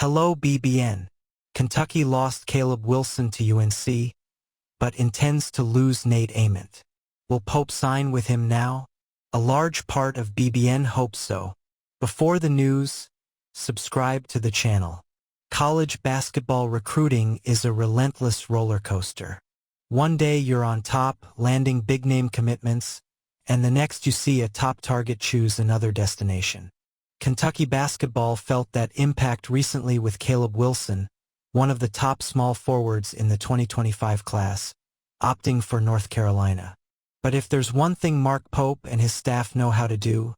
Hello BBN. Kentucky lost Caleb Wilson to UNC, but intends to lose Nate AMENT. Will Pope sign with him now? A large part of BBN hopes so. Before the news, subscribe to the channel. College basketball recruiting is a relentless roller coaster. One day you're on top, landing big-name commitments, and the next you see a top target choose another destination. Kentucky basketball felt that impact recently with Caleb Wilson, one of the top small forwards in the 2025 class, opting for North Carolina. But if there's one thing Mark Pope and his staff know how to do,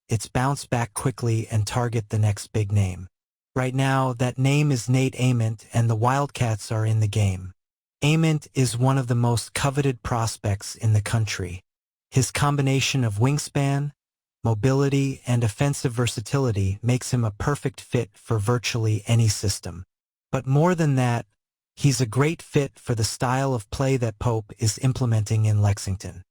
it's bounce back quickly and target the next big name. Right now, that name is Nate AMENT, and the Wildcats are in the game. AMENT is one of the most coveted prospects in the country. His combination of wingspan, mobility, and offensive versatility makes him a perfect fit for virtually any system. But more than that, he's a great fit for the style of play that Pope is implementing in Lexington.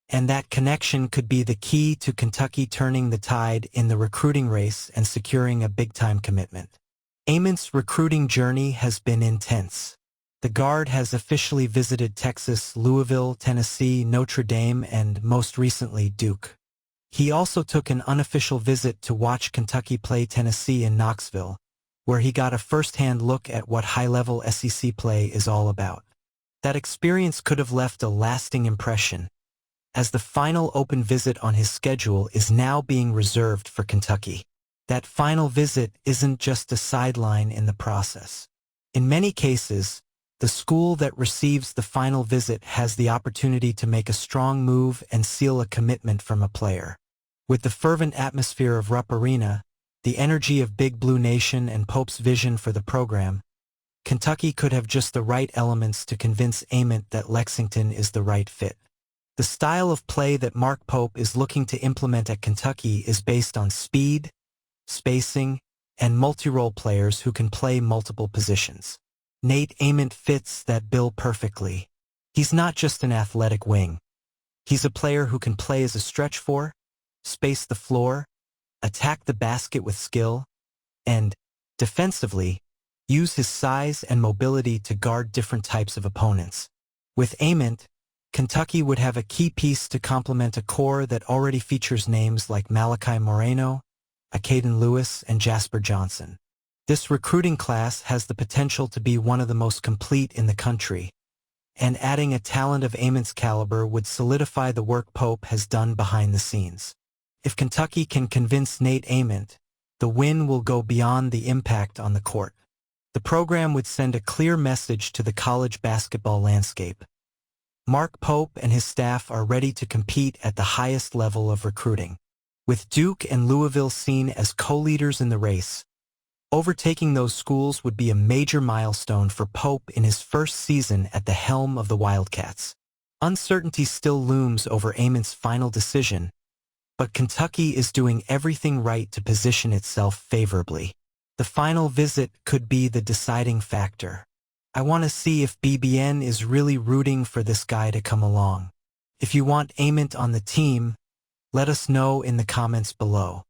And that connection could be the key to Kentucky turning the tide in the recruiting race and securing a big-time commitment. AMENT's recruiting journey has been intense. The guard has officially visited Texas, Louisville, Tennessee, Notre Dame, and most recently Duke. He also took an unofficial visit to watch Kentucky play Tennessee in Knoxville, where he got a first-hand look at what high-level SEC play is all about. That experience could have left a lasting impression, as the final open visit on his schedule is now being reserved for Kentucky. That final visit isn't just a sideline in the process. In many cases, the school that receives the final visit has the opportunity to make a strong move and seal a commitment from a player. With the fervent atmosphere of Rupp Arena, the energy of Big Blue Nation, and Pope's vision for the program, Kentucky could have just the right elements to convince AMENT that Lexington is the right fit. The style of play that Mark Pope is looking to implement at Kentucky is based on speed, spacing, and multi-role players who can play multiple positions. Nate AMENT fits that bill perfectly. He's not just an athletic wing. He's a player who can play as a stretch four, space the floor, attack the basket with skill, and, defensively, use his size and mobility to guard different types of opponents. With AMENT, Kentucky would have a key piece to complement a core that already features names like Malachi Moreno, Akaden Lewis, and Jasper Johnson. This recruiting class has the potential to be one of the most complete in the country, and adding a talent of AMENT's caliber would solidify the work Pope has done behind the scenes. If Kentucky can convince Nate AMENT, the win will go beyond the impact on the court. The program would send a clear message to the college basketball landscape. Mark Pope and his staff are ready to compete at the highest level of recruiting. With Duke and Louisville seen as co-leaders in the race, overtaking those schools would be a major milestone for Pope in his first season at the helm of the Wildcats. Uncertainty still looms over AMENT's final decision, but Kentucky is doing everything right to position itself favorably. The final visit could be the deciding factor. I want to see if BBN is really rooting for this guy to come along. If you want AMENT on the team, let us know in the comments below.